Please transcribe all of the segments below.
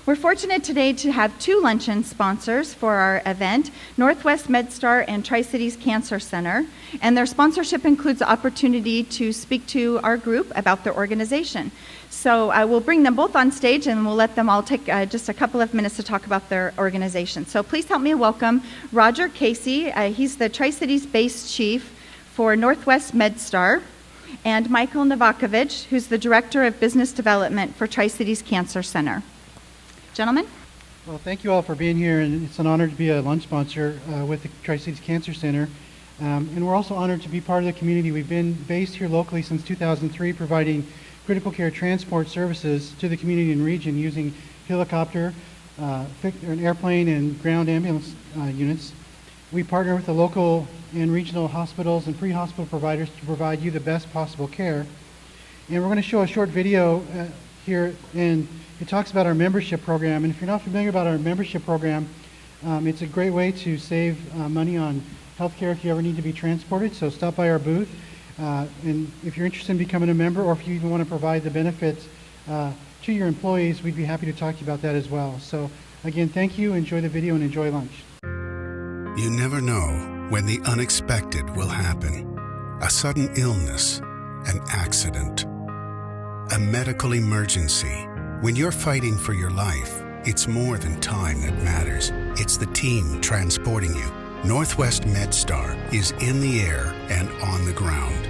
We're fortunate today to have two luncheon sponsors for our event, Northwest MedStar and Tri-Cities Cancer Center, and their sponsorship includes the opportunity to speak to our group about their organization. So we'll bring them both on stage and we'll let them all take just a couple of minutes to talk about their organization. So please help me welcome Roger Casey. He's the Tri-Cities Base Chief for Northwest MedStar, and Michael Novakovich, who's the Director of Business Development for Tri-Cities Cancer Center. Gentlemen? Well, thank you all for being here, and it's an honor to be a lunch sponsor with the Tri-Cities Cancer Center. And we're also honored to be part of the community. We've been based here locally since 2003, providing critical care transport services to the community and region using helicopter, an airplane, and ground ambulance units. We partner with the local and regional hospitals and pre-hospital providers to provide you the best possible care. And we're going to show a short video here, and it talks about our membership program. And if you're not familiar about our membership program, it's a great way to save money on healthcare if you ever need to be transported. So stop by our booth. And if you're interested in becoming a member, or if you even want to provide the benefits to your employees, we'd be happy to talk to you about that as well. So again, thank you, enjoy the video, and enjoy lunch. You never know when the unexpected will happen. A sudden illness, an accident, a medical emergency. When you're fighting for your life, it's more than time that matters. It's the team transporting you. Northwest MedStar is in the air and on the ground,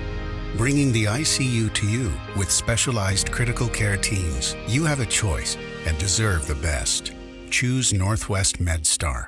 bringing the ICU to you with specialized critical care teams. You have a choice and deserve the best. Choose Northwest MedStar.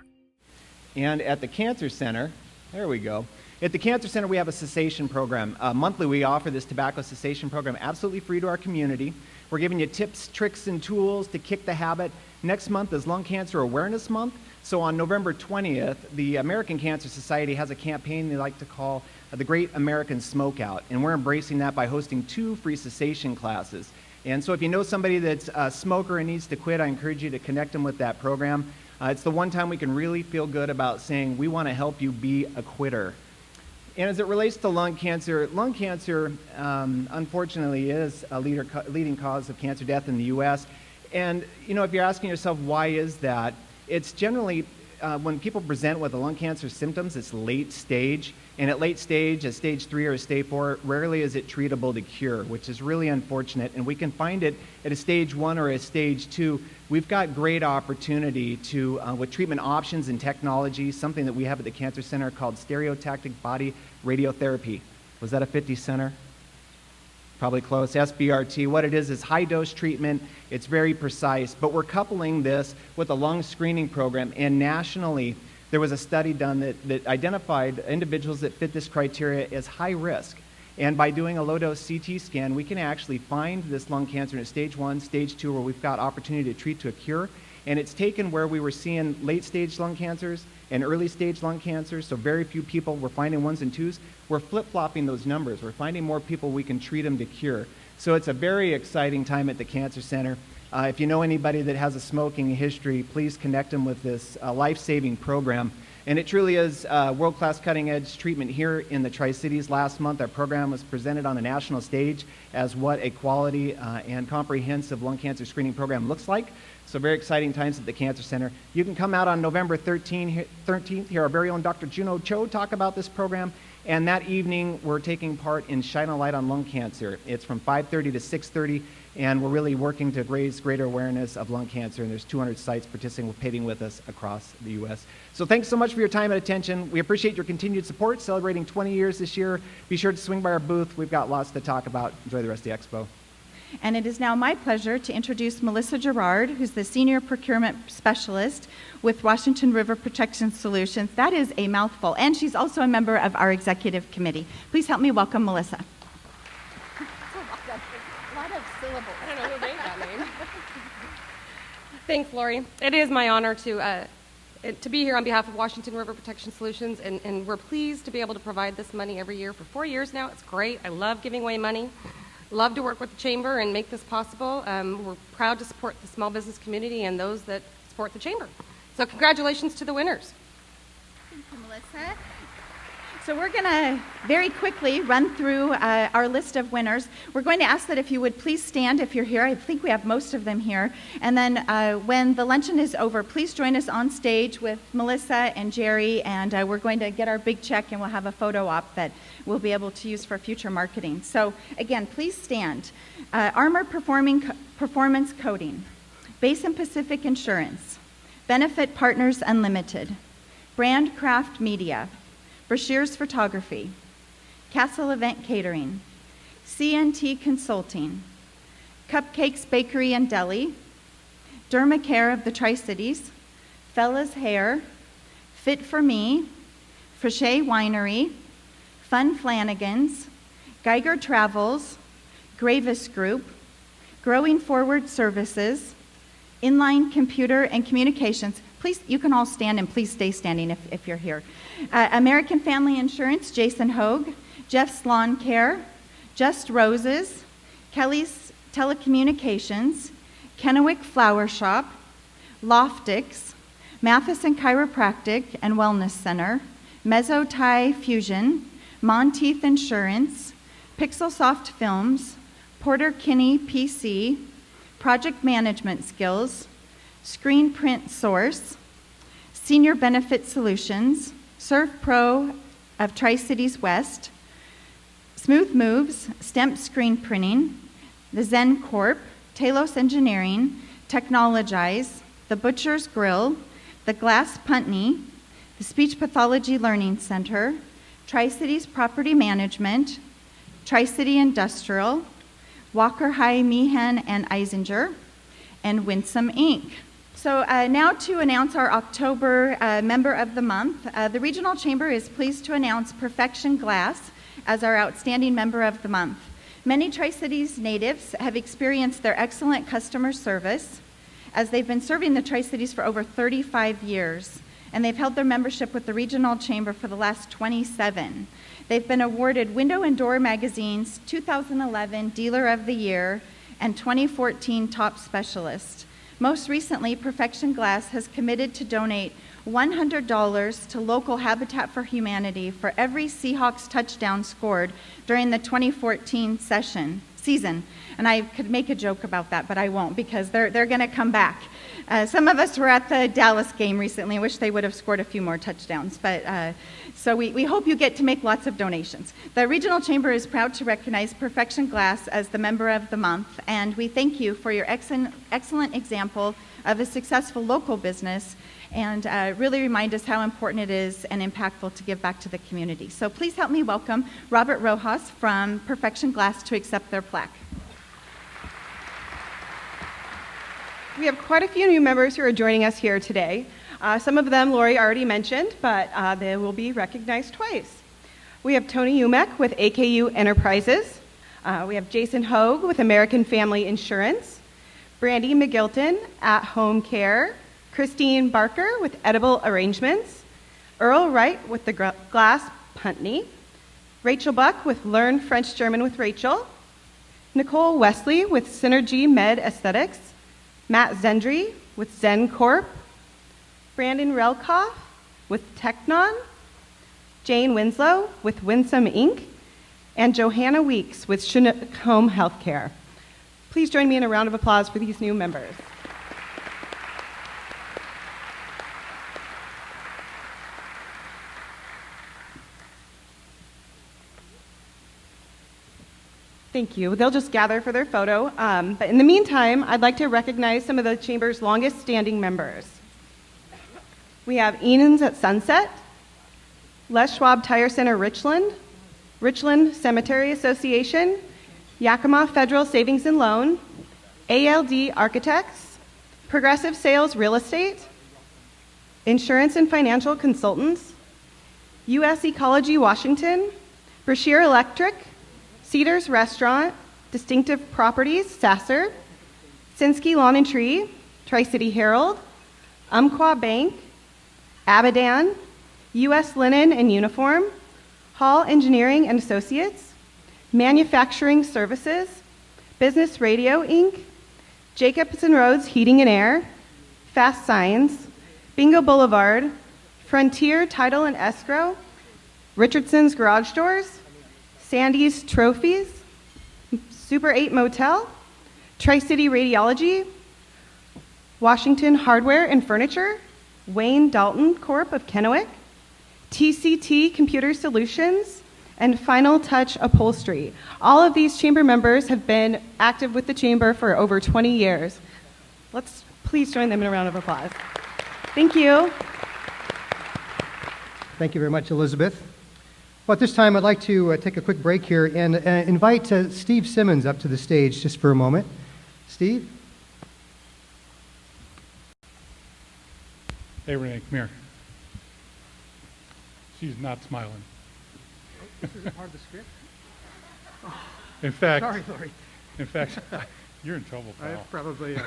And at the Cancer Center, there we go. At the Cancer Center, we have a cessation program. Monthly, we offer this tobacco cessation program absolutely free to our community. We're giving you tips, tricks, and tools to kick the habit. Next month is Lung Cancer Awareness Month. So on November 20th, the American Cancer Society has a campaign they like to call the Great American Smokeout. And we're embracing that by hosting 2 free cessation classes. And so if you know somebody that's a smoker and needs to quit, I encourage you to connect them with that program. It's the one time we can really feel good about saying we want to help you be a quitter. And as it relates to lung cancer unfortunately is a leading cause of cancer death in the U.S. And you know, if you're asking yourself why is that, it's generally when people present with the lung cancer symptoms, it's late stage. And at late stage, at stage 3 or stage 4, rarely is it treatable to cure, which is really unfortunate. And we can find it at a stage 1 or a stage 2. We've got great opportunity to, with treatment options and technology, something that we have at the Cancer Center called stereotactic body radiotherapy. Was that a 50 center? Probably close. SBRT. What it is high-dose treatment. It's very precise. But we're coupling this with a lung screening program. And nationally, there was a study done that identified individuals that fit this criteria as high risk. And by doing a low-dose CT scan, we can actually find this lung cancer in stage 1, stage 2, where we've got opportunity to treat to a cure. And it's taken where we were seeing late-stage lung cancers and early-stage lung cancers, so very few people, we're finding 1s and 2s. We're flip-flopping those numbers. We're finding more people we can treat them to cure. So it's a very exciting time at the Cancer Center. If you know anybody that has a smoking history, please connect them with this life-saving program. And it truly is world-class cutting-edge treatment here in the Tri-Cities. Last month, our program was presented on the national stage as what a quality and comprehensive lung cancer screening program looks like. So very exciting times at the Cancer Center. You can come out on November 13th, hear our very own Dr. Juno Cho talk about this program. And that evening, we're taking part in Shine a Light on Lung Cancer. It's from 5:30 to 6:30. And we're really working to raise greater awareness of lung cancer, and there's 200 sites participating with us across the U.S. So thanks so much for your time and attention. We appreciate your continued support, celebrating 20 years this year. Be sure to swing by our booth. We've got lots to talk about. Enjoy the rest of the expo. And it is now my pleasure to introduce Melissa Gerard, who's the Senior Procurement Specialist with Washington River Protection Solutions. That is a mouthful, and she's also a member of our Executive Committee. Please help me welcome Melissa. I don't know who made that name. Thanks, Lori. It is my honor to be here on behalf of Washington River Protection Solutions, and we're pleased to be able to provide this money every year for 4 years now. It's great. I love giving away money. Love to work with the Chamber and make this possible. We're proud to support the small business community and those that support the Chamber. So congratulations to the winners. Thank you, Melissa. So we're going to very quickly run through our list of winners. We're going to ask that if you would please stand if you're here. I think we have most of them here. And then when the luncheon is over, please join us on stage with Melissa and Jerry, and we're going to get our big check, and we'll have a photo op that we'll be able to use for future marketing. So again, please stand. Armor Performance Coating, Basin Pacific Insurance, Benefit Partners Unlimited, Brand Craft Media, Brashears Photography, Castle Event Catering, CNT Consulting, Cupcakes Bakery and Deli, Dermacare of the Tri-Cities, Fella's Hair, Fit for Me, Frichet Winery, Fun Flanagan's, Geiger Travels, Gravis Group, Growing Forward Services, Inline Computer and Communications. Please, you can all stand, and please stay standing if you're here. American Family Insurance, Jason Hogue, Jeff's Lawn Care, Just Roses, Kelly's Telecommunications, Kennewick Flower Shop, Loftix, Matheson Chiropractic and Wellness Center, Mesotai Fusion, Monteith Insurance, Pixelsoft Films, Porter Kinney PC, Project Management Skills, Screen Print Source, Senior Benefit Solutions, Surf Pro of Tri-Cities West, Smooth Moves, Stemp Screen Printing, the Zen Corp, Talos Engineering, Technologize, the Butcher's Grill, the Glass Puntney, the Speech Pathology Learning Center, Tri-Cities Property Management, Tri-City Industrial, Walker High Meehan and Eisinger, and Winsome Inc. So now to announce our October Member of the Month. The Regional Chamber is pleased to announce Perfection Glass as our Outstanding Member of the Month. Many Tri-Cities natives have experienced their excellent customer service as they've been serving the Tri-Cities for over 35 years, and they've held their membership with the Regional Chamber for the last 27. They've been awarded Window and Door Magazine's 2011 Dealer of the Year and 2014 Top Specialist. Most recently, Perfection Glass has committed to donate $100 to local Habitat for Humanity for every Seahawks touchdown scored during the 2014 season. And I could make a joke about that, but I won't, because they're going to come back. Some of us were at the Dallas game recently. I wish they would have scored a few more touchdowns. But so we hope you get to make lots of donations. The Regional Chamber is proud to recognize Perfection Glass as the Member of the Month, and we thank you for your excellent example of a successful local business, and really remind us how important it is and impactful to give back to the community. So please help me welcome Robert Rojas from Perfection Glass to accept their plaque. We have quite a few new members who are joining us here today. Some of them Lori already mentioned, but they will be recognized twice. We have Tony Umek with AKU Enterprises. We have Jason Hogue with American Family Insurance. Brandy McGilton at Home Care. Christine Barker with Edible Arrangements. Earl Wright with the Glass Puntney. Rachel Buck with Learn French German with Rachel. Nicole Wesley with Synergy Med Aesthetics. Matt Zendry with Zen Corp, Brandon Relkoff with Technon, Jane Winslow with Winsome Inc., and Johanna Weeks with Chinook Home Healthcare. Please join me in a round of applause for these new members. Thank you. They'll just gather for their photo. But in the meantime, I'd like to recognize some of the Chamber's longest standing members. We have Enans at Sunset, Les Schwab Tire Center Richland, Richland Cemetery Association, Yakima Federal Savings and Loan, ALD Architects, Progressive Sales Real Estate, Insurance and Financial Consultants, U.S. Ecology Washington, Brashear Electric, Cedars Restaurant, Distinctive Properties, Sasser, Sinsky Lawn and Tree, Tri-City Herald, Umpqua Bank, Abadan, U.S. Linen and Uniform, Hall Engineering and Associates, Manufacturing Services, Business Radio, Inc., Jacobson Roads Heating and Air, Fast Signs, Bingo Boulevard, Frontier Title and Escrow, Richardson's Garage Doors, Sandy's Trophies, Super 8 Motel, Tri-City Radiology, Washington Hardware and Furniture, Wayne Dalton Corp. of Kennewick, TCT Computer Solutions, and Final Touch Upholstery. All of these chamber members have been active with the chamber for over 20 years. Let's please join them in a round of applause. Thank you. Thank you very much, Elizabeth. Well, at this time, I'd like to take a quick break here and invite Steve Simmons up to the stage just for a moment. Steve? Hey, Renee, come here. She's not smiling. This isn't part of the script? In fact, Sorry, Lori. in fact, you're in trouble, I pal. probably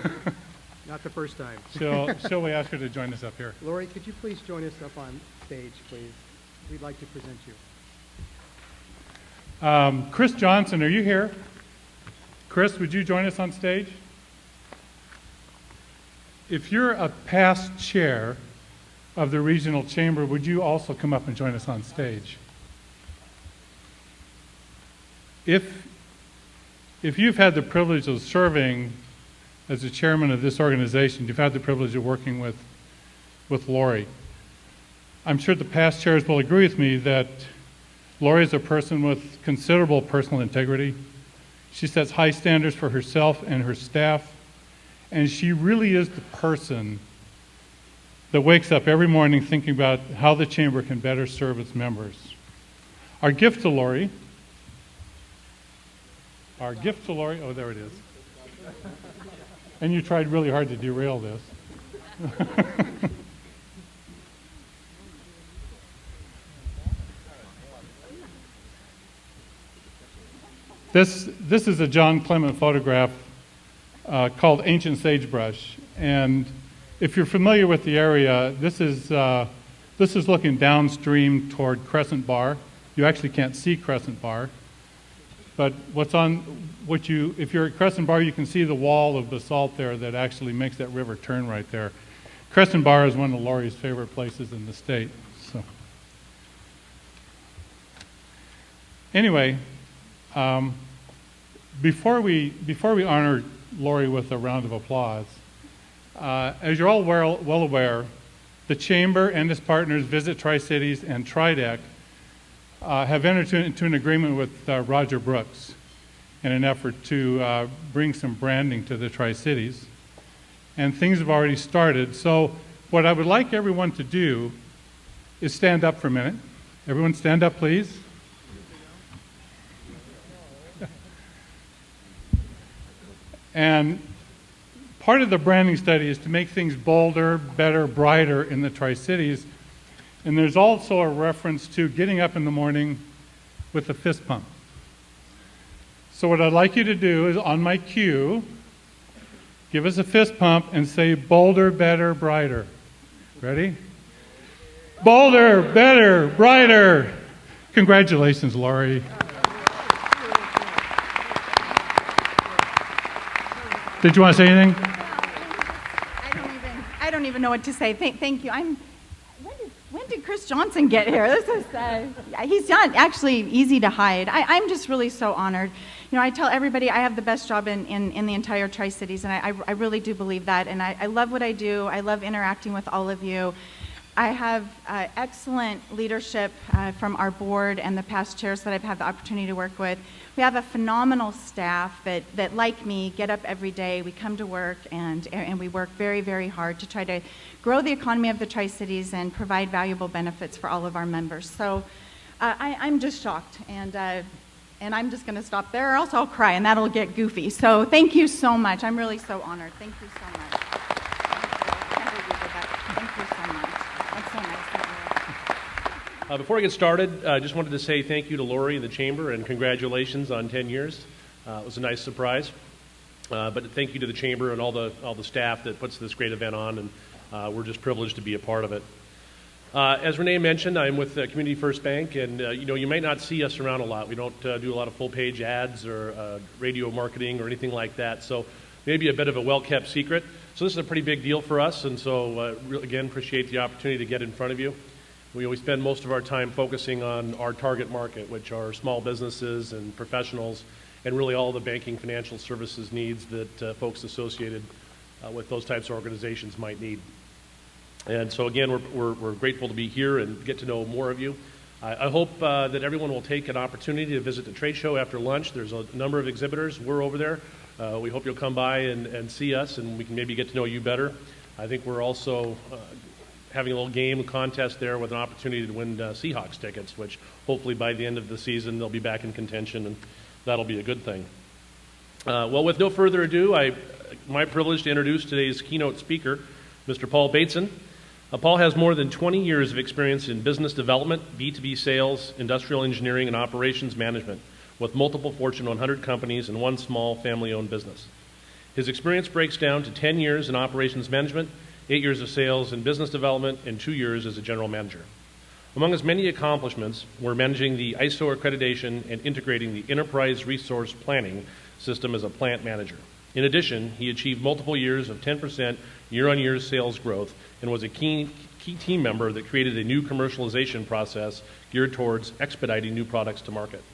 not the first time. Shall we ask her to join us up here? Lori, could you please join us up on stage, please? We'd like to present you. Chris Johnson, are you here? Chris, would you join us on stage? If you're a past chair of the regional chamber, would you also come up and join us on stage? If you've had the privilege of serving as the chairman of this organization, you've had the privilege of working with Lori. I'm sure the past chairs will agree with me that Lori is a person with considerable personal integrity. She sets high standards for herself and her staff, and she really is the person that wakes up every morning thinking about how the chamber can better serve its members. Our gift to Lori, oh, there it is. And you tried really hard to derail this. This is a John Clement photograph called Ancient Sagebrush, and if you're familiar with the area, this is looking downstream toward Crescent Bar. You actually can't see Crescent Bar, but if you're at Crescent Bar, you can see the wall of basalt there that actually makes that river turn right there. Crescent Bar is one of Lori's favorite places in the state. So, anyway. Before we honor Lori with a round of applause, as you're all well aware, the Chamber and its partners, Visit Tri-Cities and TriDeck, have entered into an agreement with Roger Brooks in an effort to bring some branding to the Tri-Cities. And things have already started. So what I would like everyone to do is stand up for a minute. Everyone stand up, please. And part of the branding study is to make things bolder, better, brighter in the Tri-Cities. And there's also a reference to getting up in the morning with a fist pump. So what I'd like you to do is, on my cue, give us a fist pump and say bolder, better, brighter. Ready? Bolder, better, brighter. Congratulations, Lori. Did you want to say anything? I don't even know what to say. Thank you. When did Chris Johnson get here? This is he's not actually easy to hide. I'm just really so honored. You know, I tell everybody I have the best job in the entire Tri-Cities, and I really do believe that. And I love what I do. I love interacting with all of you. I have excellent leadership from our board and the past chairs that I've had the opportunity to work with. We have a phenomenal staff that like me, get up every day. We come to work and we work very, very hard to try to grow the economy of the Tri-Cities and provide valuable benefits for all of our members. So I'm just shocked, and I'm just going to stop there, or else I'll cry, and that'll get goofy. So thank you so much. I'm really so honored. Thank you so much. Thank you so much. That's so nice. Before I get started, I just wanted to say thank you to Lori and the Chamber, and congratulations on 10 years. It was a nice surprise. But thank you to the Chamber and all the staff that puts this great event on, and we're just privileged to be a part of it. As Renee mentioned, I'm with Community First Bank, and you might not see us around a lot. We don't do a lot of full-page ads or radio marketing or anything like that, so maybe a bit of a well-kept secret. So this is a pretty big deal for us, and so again, appreciate the opportunity to get in front of you. We spend most of our time focusing on our target market, which are small businesses and professionals, and really all the banking financial services needs that folks associated with those types of organizations might need. And so again, we're grateful to be here and get to know more of you. I hope that everyone will take an opportunity to visit the trade show after lunch. There's a number of exhibitors. We're over there. We hope you'll come by and see us, and we can maybe get to know you better. I think we're also having a little game contest there with an opportunity to win Seahawks tickets, which hopefully by the end of the season they'll be back in contention, and that'll be a good thing. Well, with no further ado, my privilege to introduce today's keynote speaker, Mr. Paul Bateson. Paul has more than 20 years of experience in business development, B2B sales, industrial engineering, and operations management, with multiple Fortune 100 companies and one small family-owned business. His experience breaks down to 10 years in operations management, 8 years of sales and business development, and 2 years as a general manager. Among his many accomplishments were managing the ISO accreditation and integrating the enterprise resource planning system as a plant manager. In addition, he achieved multiple years of 10% year-on-year sales growth and was a key team member that created a new commercialization process geared towards expediting new products to market.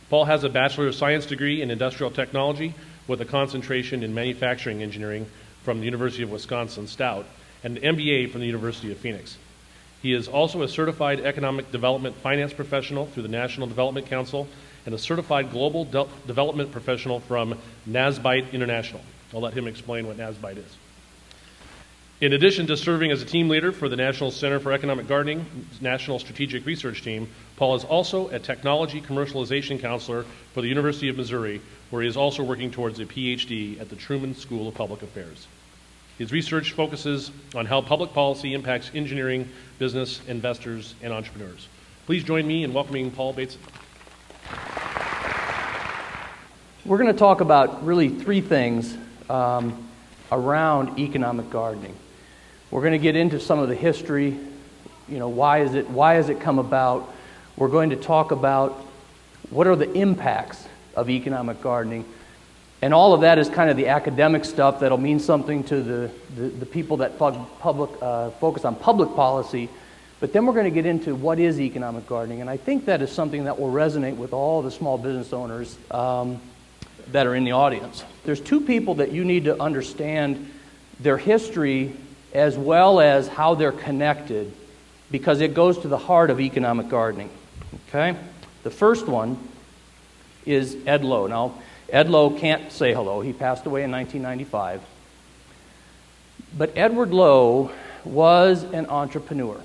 Paul has a Bachelor of Science degree in Industrial Technology with a concentration in Manufacturing Engineering from the University of Wisconsin-Stout and an MBA from the University of Phoenix. He is also a Certified Economic Development Finance Professional through the National Development Council and a Certified Global Development Professional from NASBITE International. I'll let him explain what NASBITE is. In addition to serving as a team leader for the National Center for Economic Gardening National Strategic Research Team, Paul is also a technology commercialization counselor for the University of Missouri, where he is also working towards a PhD at the Truman School of Public Affairs. His research focuses on how public policy impacts engineering, business, investors, and entrepreneurs. Please join me in welcoming Paul Bateson. We're going to talk about really three things around economic gardening. We're going to get into some of the history, why has it come about. We're going to talk about what are the impacts of economic gardening. And all of that is kind of the academic stuff that'll mean something to the people that focus on public policy. But then we're going to get into what is economic gardening. And I think that is something that will resonate with all the small business owners that are in the audience. There's two people that you need to understand their history as well as how they're connected, because it goes to the heart of economic gardening. Okay? The first one is Ed Lowe. Now, Ed Lowe can't say hello. He passed away in 1995. But Edward Lowe was an entrepreneur.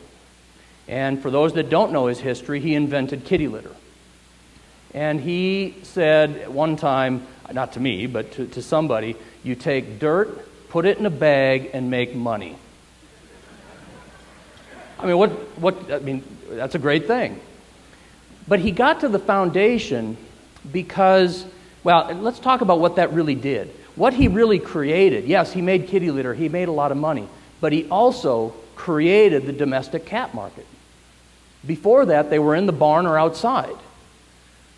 And for those that don't know his history, he invented kitty litter. And he said at one time, not to me, but to somebody, you take dirt, put it in a bag, and make money. I mean, that's a great thing. But he got to the foundation because, well, let's talk about what that really did. What he really created, yes, he made kitty litter, he made a lot of money, but he also created the domestic cat market. Before that, they were in the barn or outside.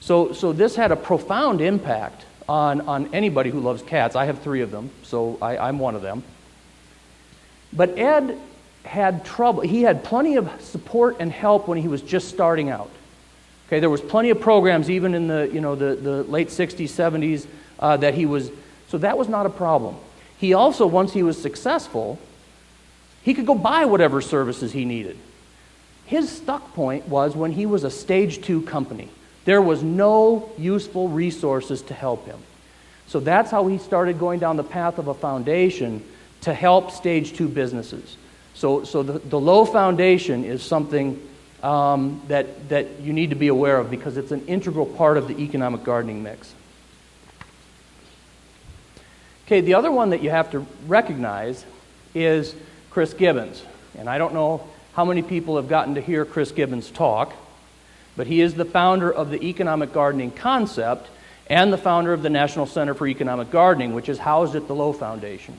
So this had a profound impact on anybody who loves cats. I have 3 of them, so I'm one of them. But Ed had trouble. He had plenty of support and help when he was just starting out. Okay, there was plenty of programs even in the late 60s, 70s that he was, so that was not a problem. He also, once he was successful, he could go buy whatever services he needed. His stuck point was when he was a stage 2 company. There was no useful resources to help him. So that's how he started going down the path of a foundation to help stage 2 businesses. So the Lowe Foundation is something that you need to be aware of because it's an integral part of the economic gardening mix. Okay, the other one that you have to recognize is Chris Gibbons. And I don't know how many people have gotten to hear Chris Gibbons talk, but he is the founder of the economic gardening concept and the founder of the National Center for Economic Gardening, which is housed at the Lowe Foundation.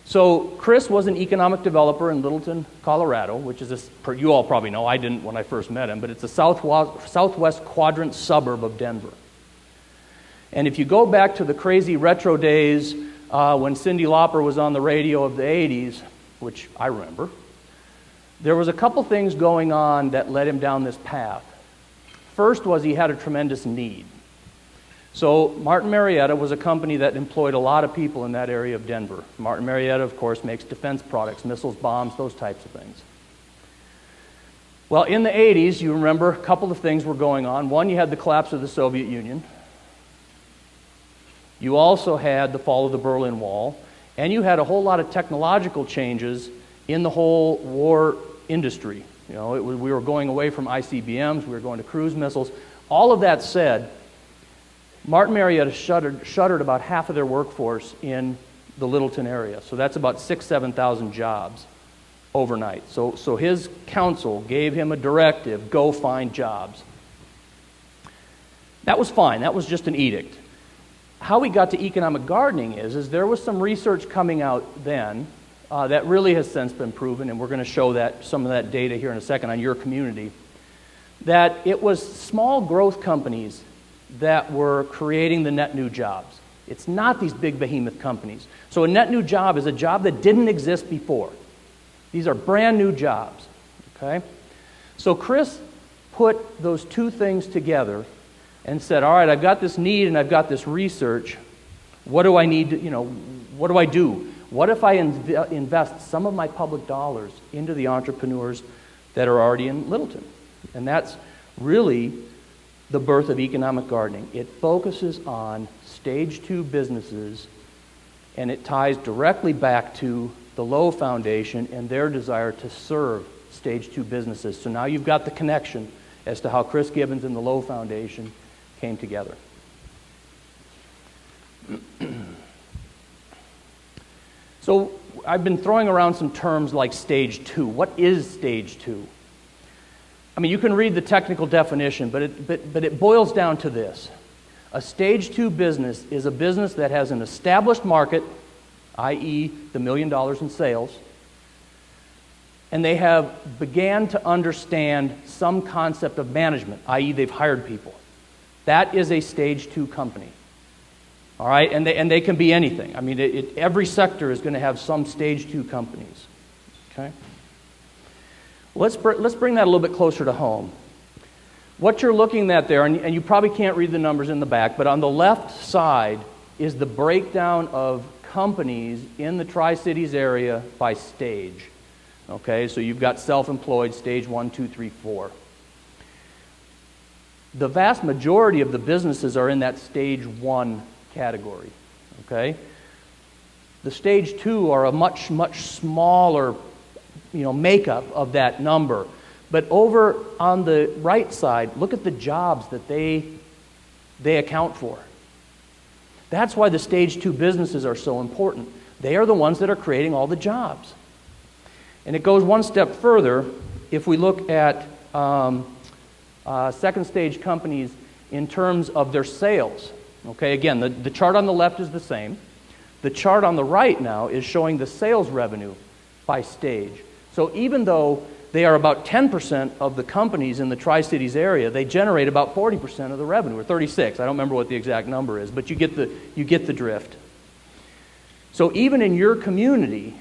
So Chris was an economic developer in Littleton, Colorado, which is, you all probably know, I didn't when I first met him, but it's a southwest quadrant suburb of Denver. And if you go back to the crazy retro days when Cyndi Lauper was on the radio of the 80s, which I remember, There was a couple things going on that led him down this path. First was he had a tremendous need. So Martin Marietta was a company that employed a lot of people in that area of Denver. Martin Marietta, of course, makes defense products, missiles, bombs, those types of things. Well, in the 80s, you remember a couple of things were going on. One, you had the collapse of the Soviet Union. You also had the fall of the Berlin Wall. And you had a whole lot of technological changes in the whole war industry. You know, we were going away from ICBMs, we were going to cruise missiles. All of that said, Martin Marietta shuttered about half of their workforce in the Littleton area. So that's about 6,000, 7,000 jobs overnight. So his council gave him a directive, go find jobs. That was fine. That was just an edict. How we got to economic gardening is there was some research coming out then that really has since been proven, and we're going to show that some of that data here in a second on your community, that it was small growth companies that were creating the net new jobs. It's not these big behemoth companies. So a net new job is a job that didn't exist before. These are brand new jobs, okay? So Chris put those two things together and said, all right, I've got this need and I've got this research. What do I need to, what do I do? What if I invest some of my public dollars into the entrepreneurs that are already in Littleton? And that's really the birth of economic gardening. It focuses on stage 2 businesses, and it ties directly back to the Lowe Foundation and their desire to serve stage 2 businesses. So now you've got the connection as to how Chris Gibbons and the Lowe Foundation came together. So I've been throwing around some terms like stage 2. What is stage 2? I mean, you can read the technical definition, but it boils down to this. A stage 2 business is a business that has an established market, i.e. the $1 million in sales, and they have began to understand some concept of management, i.e. they've hired people. That is a stage 2 company. All right, and they can be anything. I mean, every sector is going to have some stage 2 companies. Okay. Let's bring that a little bit closer to home. What you're looking at there, and you probably can't read the numbers in the back, but on the left side is the breakdown of companies in the Tri-Cities area by stage. Okay, so you've got self-employed, stage 1, 2, 3, 4. The vast majority of the businesses are in that stage 1 category. Okay, the stage 2 are a much smaller, makeup of that number. But over on the right side, look at the jobs that they account for. That's why the stage 2 businesses are so important. They are the ones that are creating all the jobs. And it goes one step further if we look at second stage companies in terms of their sales. Okay, again, the chart on the left is the same. The chart on the right now is showing the sales revenue by stage. So even though they are about 10% of the companies in the Tri-Cities area, they generate about 40% of the revenue, or 36. I don't remember what the exact number is, but you get the drift. So even in your community,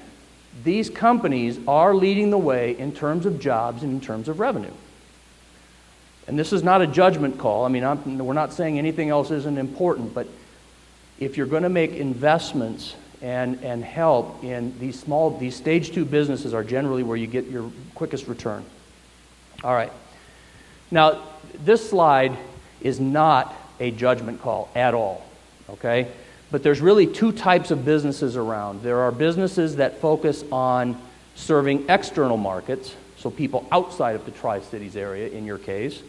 these companies are leading the way in terms of jobs and in terms of revenue. And this is not a judgment call. I mean, we're not saying anything else isn't important, but if you're going to make investments and help in these stage 2 businesses are generally where you get your quickest return. All right. Now, this slide is not a judgment call at all, okay? But there's really 2 types of businesses around. There are businesses that focus on serving external markets, so people outside of the Tri-Cities area in your case.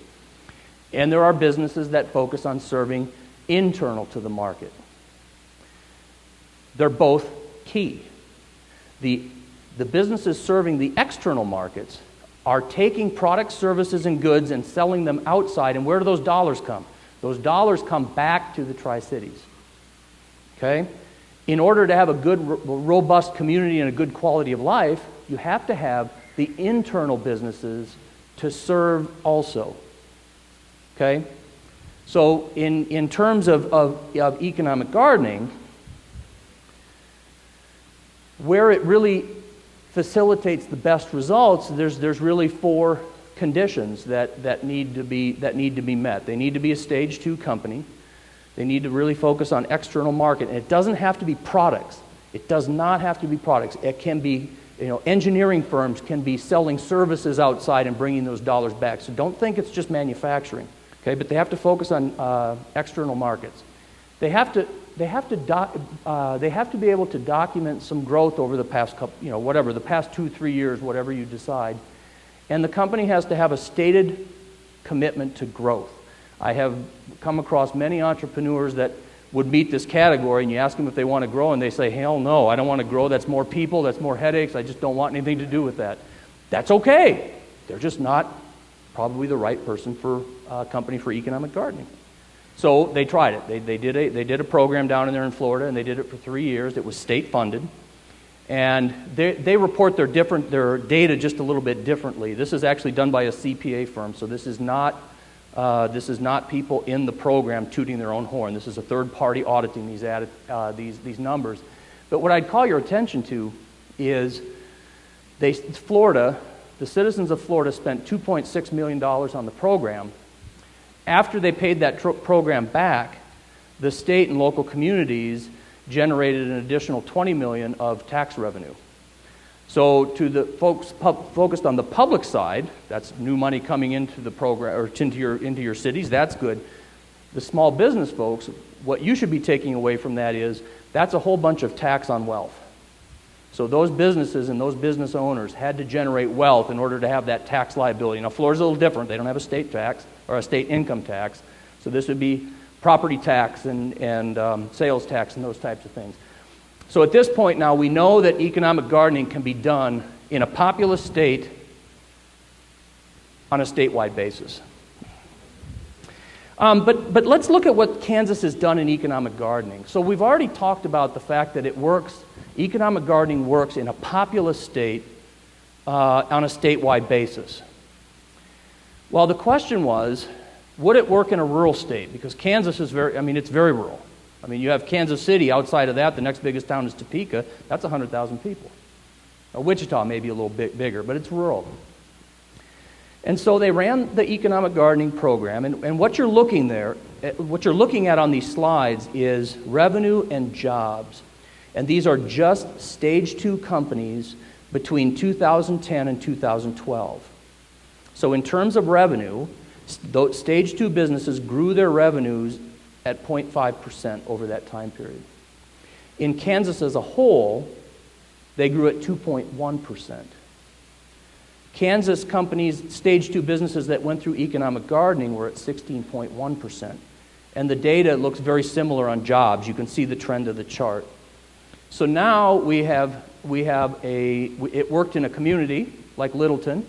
And there are businesses that focus on serving internal to the market. They're both key. The businesses serving the external markets are taking products, services, and goods and selling them outside. And where do those dollars come? Those dollars come back to the Tri-Cities. Okay? In order to have a good, robust community and a good quality of life, you have to have the internal businesses to serve also. Okay? So in terms of economic gardening, where it really facilitates the best results, there's really 4 conditions that need to be met. They need to be a stage 2 company. They need to really focus on external market. And it doesn't have to be products. It does not have to be products. It can be, engineering firms can be selling services outside and bringing those dollars back. So don't think it's just manufacturing, okay? But they have to focus on external markets. They have to be able to document some growth over the past couple, whatever, the past 2-3 years, whatever you decide. And the company has to have a stated commitment to growth. I have come across many entrepreneurs that would meet this category, and you ask them if they want to grow, and they say, hell no, I don't want to grow. That's more people, that's more headaches. I just don't want anything to do with that. That's okay. They're just not probably the right person for a company for economic gardening. So they tried it. They did a program down in there in Florida, and they did it for 3 years. It was state funded. And they report their data just a little bit differently. This is actually done by a CPA firm, so this is not people in the program tooting their own horn. This is a third party auditing these numbers. But what I'd call your attention to is Florida, the citizens of Florida spent $2.6 million on the program. After they paid that program back, the state and local communities generated an additional $20 million of tax revenue. So to the folks focused on the public side, that's new money coming into the program or into your cities, that's good. The small business folks, what you should be taking away from that is that's a whole bunch of tax on wealth. So those businesses and those business owners had to generate wealth in order to have that tax liability. Now Florida's a little different. They don't have a state tax or a state income tax. So this would be property tax and sales tax and those types of things. So at this point now, we know that economic gardening can be done in a populous state on a statewide basis. But let's look at what Kansas has done in economic gardening. So we've already talked about the fact that it works, economic gardening works in a populous state on a statewide basis. Well, the question was, would it work in a rural state? Because Kansas is it's very rural. I mean, you have Kansas City. Outside of that, the next biggest town is Topeka. That's 100,000 people. Now, Wichita may be a little bit bigger, but it's rural. And so they ran the economic gardening program, and what you're looking at on these slides is revenue and jobs. And these are just stage 2 companies between 2010 and 2012. So in terms of revenue, stage 2 businesses grew their revenues at 0.5% over that time period. In Kansas as a whole, they grew at 2.1%. Kansas companies, stage 2 businesses that went through economic gardening were at 16.1%. And the data looks very similar on jobs. You can see the trend of the chart. So now it worked in a community like Littleton,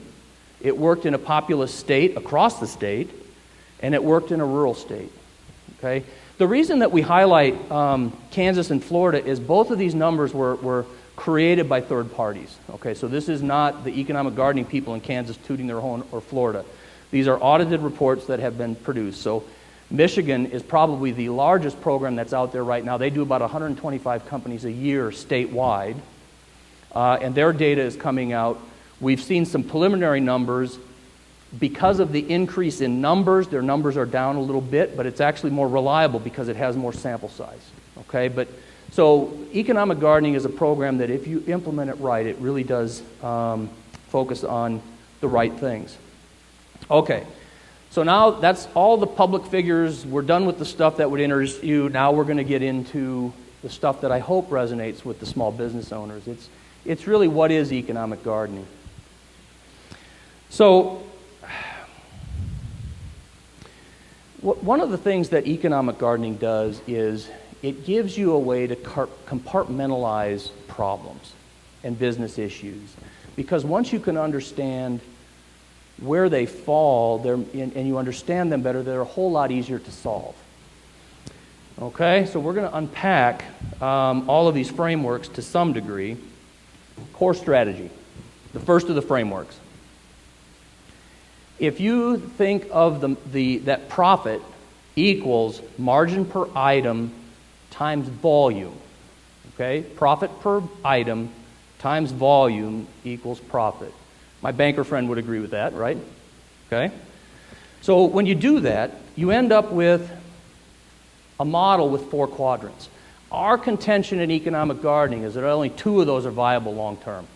it worked in a populous state across the state, and it worked in a rural state. Okay? The reason that we highlight Kansas and Florida is both of these numbers were created by third parties. Okay, so this is not the economic gardening people in Kansas tooting their horn or Florida. These are audited reports that have been produced. So Michigan is probably the largest program that's out there right now. They do about 125 companies a year statewide, and their data is coming out. We've seen some preliminary numbers. Because of the increase in numbers, their numbers are down a little bit, but it's actually more reliable because it has more sample size. Okay, so economic gardening is a program that if you implement it right, it really does focus on the right things. Okay, so now that's all the public figures. We're done with the stuff that would interest you. Now we're going to get into the stuff that I hope resonates with the small business owners. It's really what is economic gardening. So one of the things that economic gardening does is it gives you a way to compartmentalize problems and business issues. Because once you can understand where they fall and you understand them better, they're a whole lot easier to solve. Okay, so we're going to unpack all of these frameworks to some degree. Core strategy, the first of the frameworks. If you think of that profit equals margin per item times volume, okay? Profit per item times volume equals profit. My banker friend would agree with that, right? Okay? So when you do that, you end up with a model with 4 quadrants. Our contention in economic gardening is that only 2 of those are viable long term.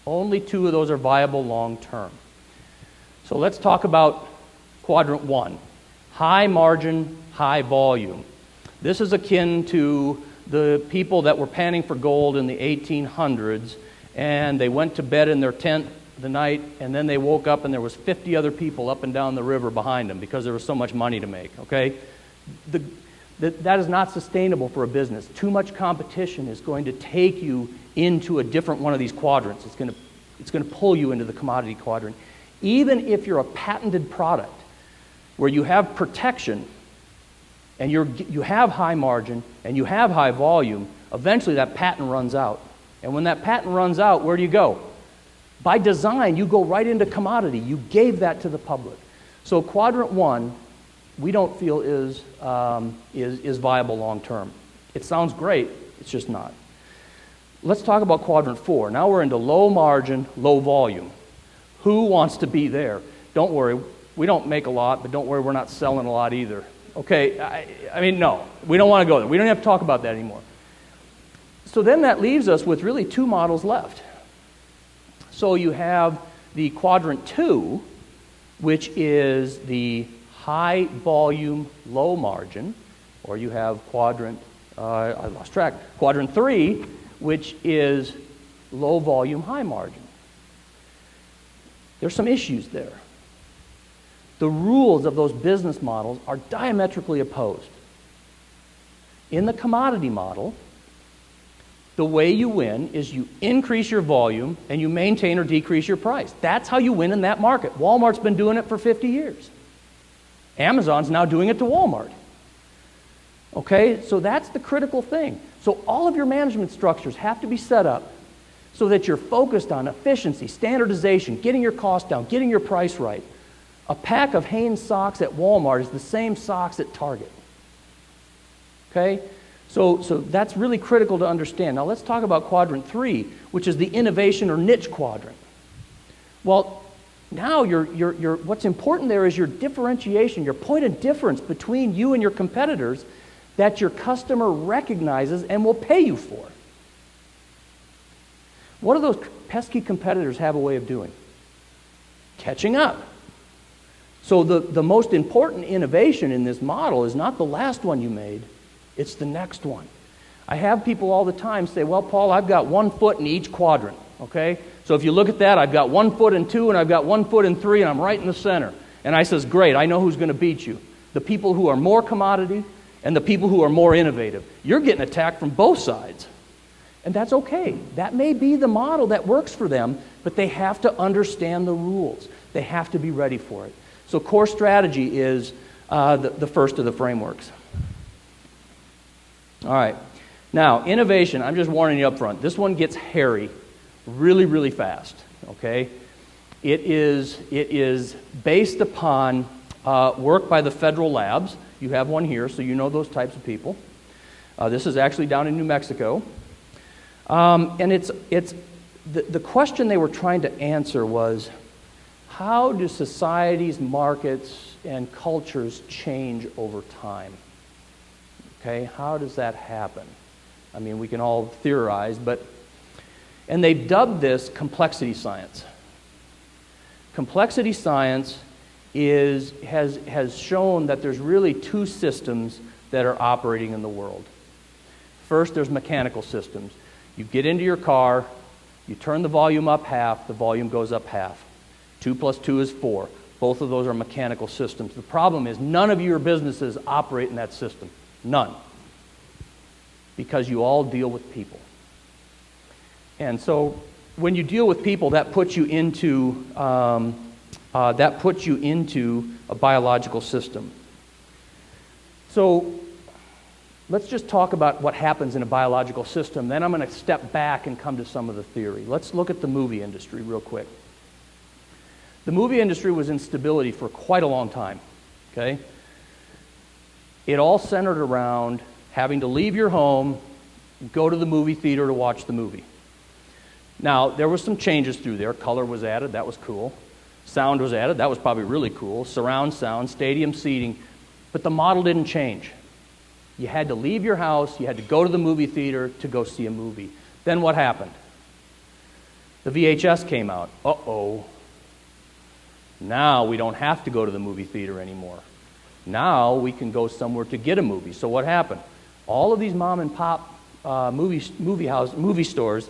Only 2 of those are viable long term. So let's talk about quadrant 1, high margin, high volume. This is akin to the people that were panning for gold in the 1800s, and they went to bed in their tent the night, and then they woke up and there was 50 other people up and down the river behind them because there was so much money to make, okay? That is not sustainable for a business. Too much competition is going to take you into a different one of these quadrants. It's going to pull you into the commodity quadrant. Even if you're a patented product where you have protection and you have high margin and you have high volume, eventually that patent runs out. And when that patent runs out, where do you go? By design, you go right into commodity. You gave that to the public. So quadrant 1, we don't feel is viable long term. It sounds great, it's just not. Let's talk about quadrant 4. Now we're into low margin, low volume. Who wants to be there? Don't worry, we don't make a lot, but don't worry, we're not selling a lot either. Okay, I mean, no, we don't want to go there. We don't have to talk about that anymore. So then that leaves us with really 2 models left. So you have the quadrant 2, which is the high volume, low margin, or you have quadrant 3, which is low volume, high margin. There's some issues there. The rules of those business models are diametrically opposed. In the commodity model, the way you win is you increase your volume and you maintain or decrease your price. That's how you win in that market. Walmart's been doing it for 50 years. Amazon's now doing it to Walmart. Okay, so that's the critical thing. So all of your management structures have to be set up so that you're focused on efficiency, standardization, getting your cost down, getting your price right. A pack of Hanes socks at Walmart is the same socks at Target. Okay? So that's really critical to understand. Now let's talk about quadrant 3, which is the innovation or niche quadrant. Well, now what's important there is your differentiation, your point of difference between you and your competitors that your customer recognizes and will pay you for. What do those pesky competitors have a way of doing? Catching up. So the most important innovation in this model is not the last one you made, it's the next one. I have people all the time say, well, Paul, I've got 1 foot in each quadrant, okay? So if you look at that, I've got 1 foot in 2 and I've got 1 foot in 3 and I'm right in the center. And I says, great, I know who's going to beat you. The people who are more commodity and the people who are more innovative. You're getting attacked from both sides. And that's okay. That may be the model that works for them, but they have to understand the rules. They have to be ready for it. So core strategy is the first of the frameworks. All right. Now, innovation, I'm just warning you up front. This one gets hairy really, really fast, okay? It is based upon work by the federal labs. You have one here, so you know those types of people. This is actually down in New Mexico. And the question they were trying to answer was, how do societies, markets, and cultures change over time? Okay, how does that happen? I mean, we can all theorize, and they've dubbed this complexity science. Complexity science has shown that there's really 2 systems that are operating in the world. First, there's mechanical systems. You get into your car, you turn the volume up half, the volume goes up half. 2 plus 2 is 4. Both of those are mechanical systems. The problem is none of your businesses operate in that system. None. Because you all deal with people. And so when you deal with people, that puts you into a biological system. So let's just talk about what happens in a biological system. Then I'm going to step back and come to some of the theory. Let's look at the movie industry real quick. The movie industry was in stability for quite a long time. Okay? It all centered around having to leave your home, go to the movie theater to watch the movie. Now, there was some changes through there. Color was added, that was cool. Sound was added, that was probably really cool. Surround sound, stadium seating, but the model didn't change. You had to leave your house, you had to go to the movie theater to go see a movie. Then what happened? The VHS came out. Uh-oh. Now we don't have to go to the movie theater anymore. Now we can go somewhere to get a movie. So what happened? All of these mom and pop movie stores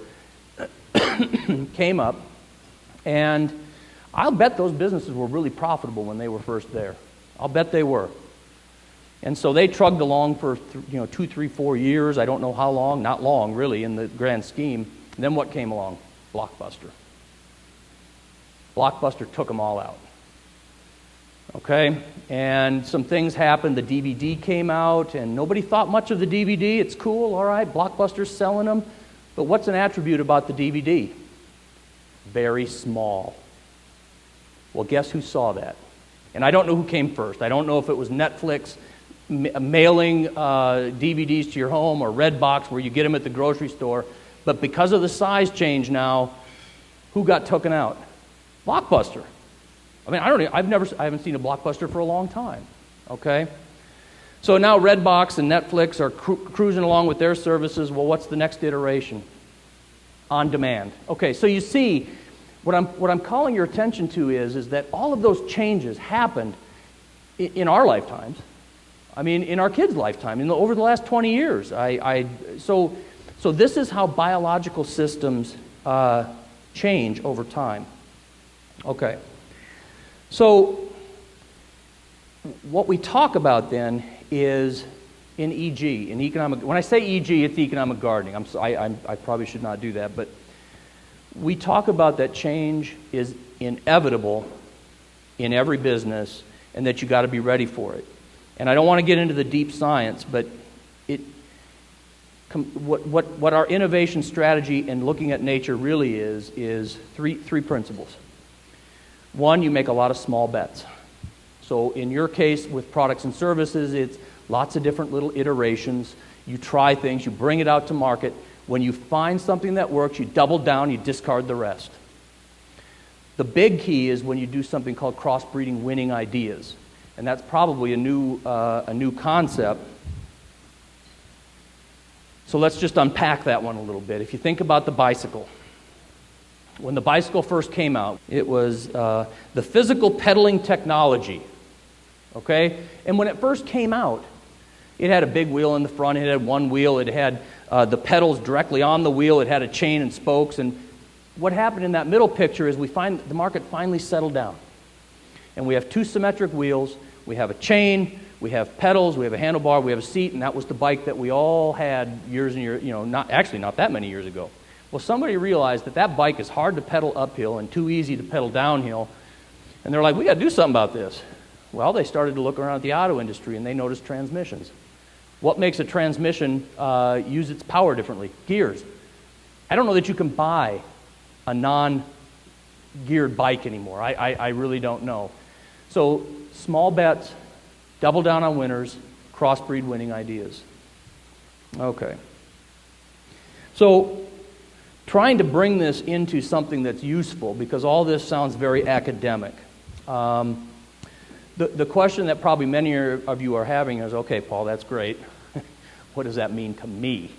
came up, and I'll bet those businesses were really profitable when they were first there. I'll bet they were. And so they trudged along for 2, 3, 4 years. I don't know how long. Not long, really, in the grand scheme. And then what came along? Blockbuster. Blockbuster took them all out. Okay? And some things happened. The DVD came out, and nobody thought much of the DVD. It's cool, all right. Blockbuster's selling them. But what's an attribute about the DVD? Very small. Well, guess who saw that? And I don't know who came first. I don't know if it was Netflix mailing DVDs to your home or Redbox where you get them at the grocery store. But because of the size change now, who got taken out? Blockbuster. I mean, I haven't seen a Blockbuster for a long time. Okay? So now Redbox and Netflix are cruising along with their services. Well, what's the next iteration? On demand. Okay, so you see, what I'm calling your attention to is that all of those changes happened in our lifetimes. I mean, in our kids' lifetime, over the last 20 years. So this is how biological systems change over time. Okay. So what we talk about then is in EG, in economic. When I say EG, it's economic gardening. I probably should not do that, but we talk about that change is inevitable in every business, and that you got to be ready for it. And I don't want to get into the deep science, but what our innovation strategy and looking at nature really is three principles. One, you make a lot of small bets. So in your case with products and services, it's lots of different little iterations. You try things, you bring it out to market. When you find something that works, you double down, you discard the rest. The big key is when you do something called crossbreeding winning ideas. And that's probably a new concept. So let's just unpack that one a little bit. If you think about the bicycle. When the bicycle first came out, it was the physical pedaling technology. Okay? And when it first came out, it had a big wheel in the front, it had one wheel, it had the pedals directly on the wheel, it had a chain and spokes, and what happened in that middle picture is we find the market finally settled down. And we have two symmetric wheels, we have a chain, we have pedals, we have a handlebar, we have a seat, and that was the bike that we all had years and years, not that many years ago. Well, somebody realized that bike is hard to pedal uphill and too easy to pedal downhill, and they're like, we got to do something about this. Well, they started to look around at the auto industry, and they noticed transmissions. What makes a transmission use its power differently? Gears. I don't know that you can buy a non-geared bike anymore. I really don't know. So small bets, double down on winners, crossbreed winning ideas. Okay. So trying to bring this into something that's useful, because all this sounds very academic. The question that probably many of you are having is, okay, Paul, that's great. What does that mean to me?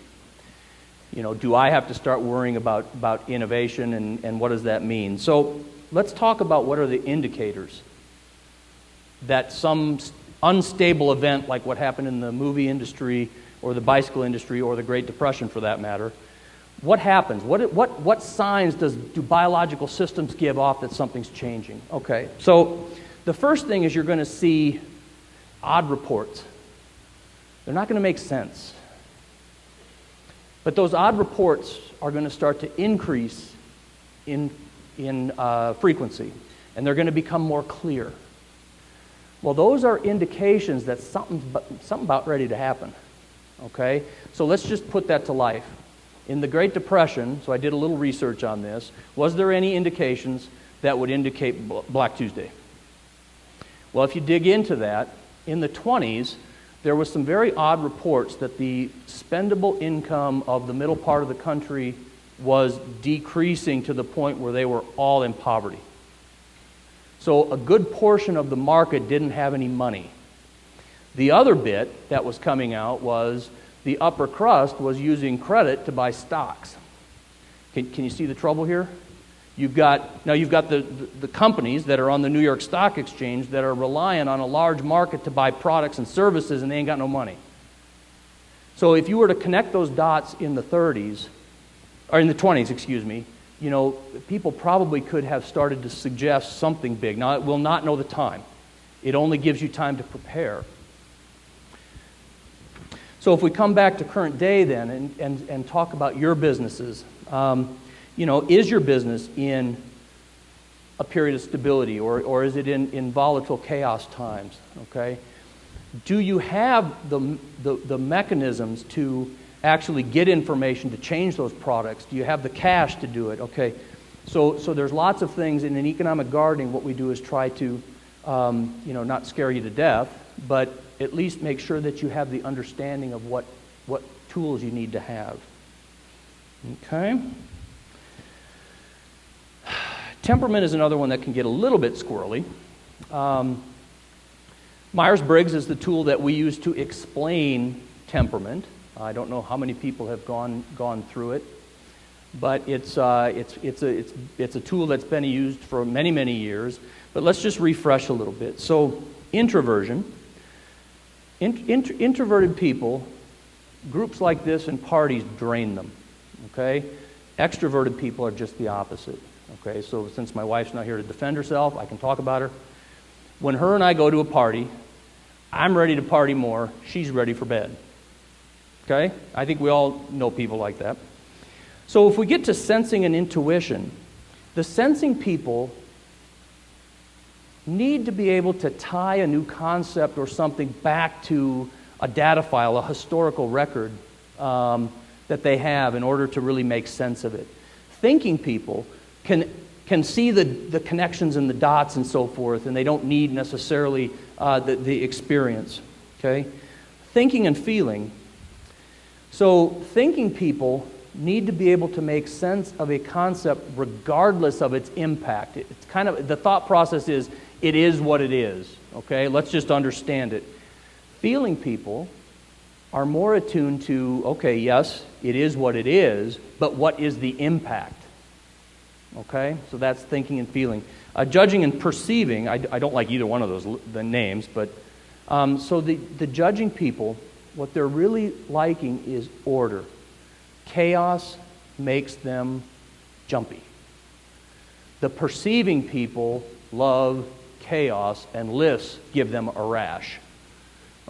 Do I have to start worrying about innovation, and what does that mean? So let's talk about what are the indicators that some unstable event like what happened in the movie industry or the bicycle industry or the Great Depression for that matter, what happens? What signs do biological systems give off that something's changing? Okay, so the first thing is you're going to see odd reports. They're not going to make sense. But those odd reports are going to start to increase in frequency, and they're going to become more clear. Well, those are indications that something about ready to happen. Okay? So let's just put that to life. In the Great Depression, so I did a little research on this, was there any indications that would indicate Black Tuesday? Well, if you dig into that, in the 20s, there was some very odd reports that the spendable income of the middle part of the country was decreasing to the point where they were all in poverty. So a good portion of the market didn't have any money. The other bit that was coming out was the upper crust was using credit to buy stocks. Can you see the trouble here? You've got the companies that are on the New York Stock Exchange that are relying on a large market to buy products and services, and they ain't got no money. So if you were to connect those dots in the 30s, or in the 20s, excuse me, people probably could have started to suggest something big. Now, it will not know the time. It only gives you time to prepare. So if we come back to current day then and talk about your businesses, is your business in a period of stability, or is it in volatile chaos times? Okay, do you have the mechanisms to actually get information to change those products? Do you have the cash to do it? Okay, so there's lots of things in economic gardening. What we do is try to not scare you to death, but at least make sure that you have the understanding of what tools you need to have. Okay. Temperament is another one that can get a little bit squirrely. Myers-Briggs is the tool that we use to explain temperament. I don't know how many people have gone through it, but it's a tool that's been used for many, many years. But let's just refresh a little bit. So introversion. Introverted people, groups like this and parties drain them. Okay? Extroverted people are just the opposite. Okay, so since my wife's not here to defend herself, I can talk about her. When her and I go to a party, I'm ready to party more. She's ready for bed. Okay? I think we all know people like that. So if we get to sensing and intuition, the sensing people need to be able to tie a new concept or something back to a data file, a historical record that they have in order to really make sense of it. Thinking people can see the connections and the dots and so forth, and they don't need necessarily the experience. Okay? Thinking and feeling. So thinking people need to be able to make sense of a concept regardless of its impact. It's kind of, the thought process is, it is what it is. Okay? Let's just understand it. Feeling people are more attuned to, okay, yes, it is what it is, but what is the impact? Okay, so that's thinking and feeling. Judging and perceiving, I don't like either one of those, the names, but so the judging people, what they're really liking is order. Chaos makes them jumpy. The perceiving people love chaos, and lists give them a rash.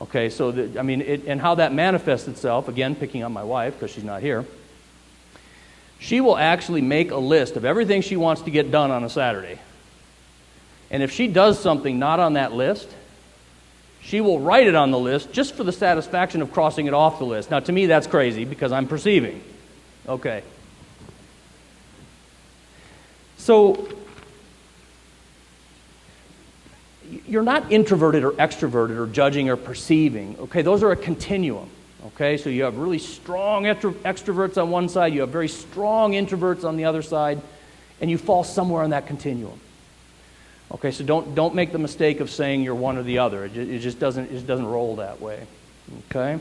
Okay, so and how that manifests itself, again, picking on my wife because she's not here. She will actually make a list of everything she wants to get done on a Saturday. And if she does something not on that list, she will write it on the list just for the satisfaction of crossing it off the list. Now, to me, that's crazy because I'm perceiving. Okay. So, you're not introverted or extroverted or judging or perceiving. Okay, those are a continuum. Okay, so you have really strong extroverts on one side, you have very strong introverts on the other side, and you fall somewhere on that continuum. Okay, so don't make the mistake of saying you're one or the other. It just doesn't roll that way. Okay.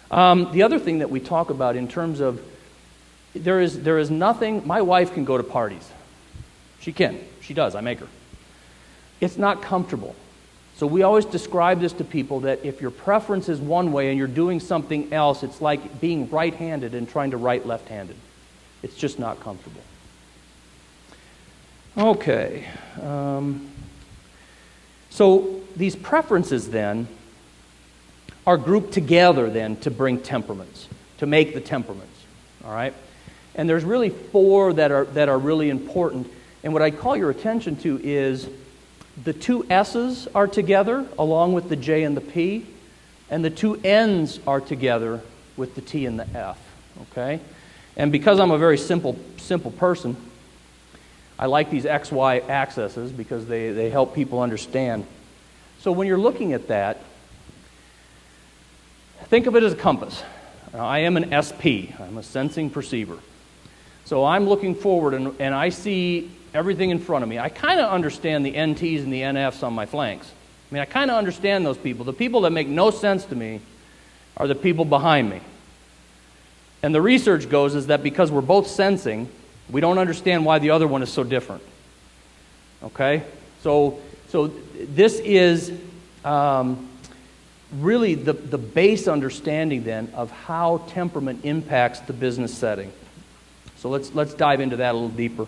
The other thing that we talk about in terms of there is nothing. My wife can go to parties. She can. She does. I make her. It's not comfortable. So we always describe this to people that if your preference is one way and you're doing something else, it's like being right-handed and trying to write left-handed. It's just not comfortable. Okay. So these preferences then are grouped together then to bring temperaments, to make the temperaments. All right? And there's really four that are really important. And what I call your attention to is the two S's are together along with the J and the P, and the two N's are together with the T and the F. Okay? And because I'm a very simple person, I like these XY axes because they help people understand. So when you're looking at that, think of it as a compass. Now, I am an SP. I'm a sensing perceiver. So I'm looking forward, and I see everything in front of me. I kind of understand the NTs and the NFs on my flanks. I mean, I kind of understand those people. The people that make no sense to me are the people behind me. And the research goes is that because we're both sensing, we don't understand why the other one is so different. Okay? So this is really the base understanding then of how temperament impacts the business setting. So let's dive into that a little deeper.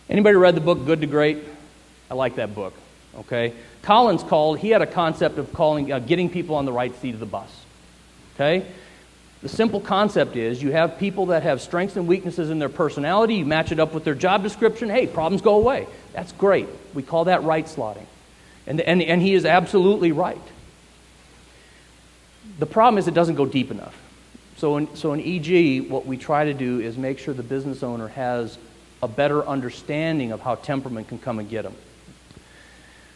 Anybody read the book Good to Great? I like that book. Okay? Collins he had a concept of getting people on the right seat of the bus. Okay? The simple concept is you have people that have strengths and weaknesses in their personality, you match it up with their job description, hey, problems go away. That's great. We call that right slotting. And he is absolutely right. The problem is it doesn't go deep enough. So in EG, what we try to do is make sure the business owner has a better understanding of how temperament can come and get them.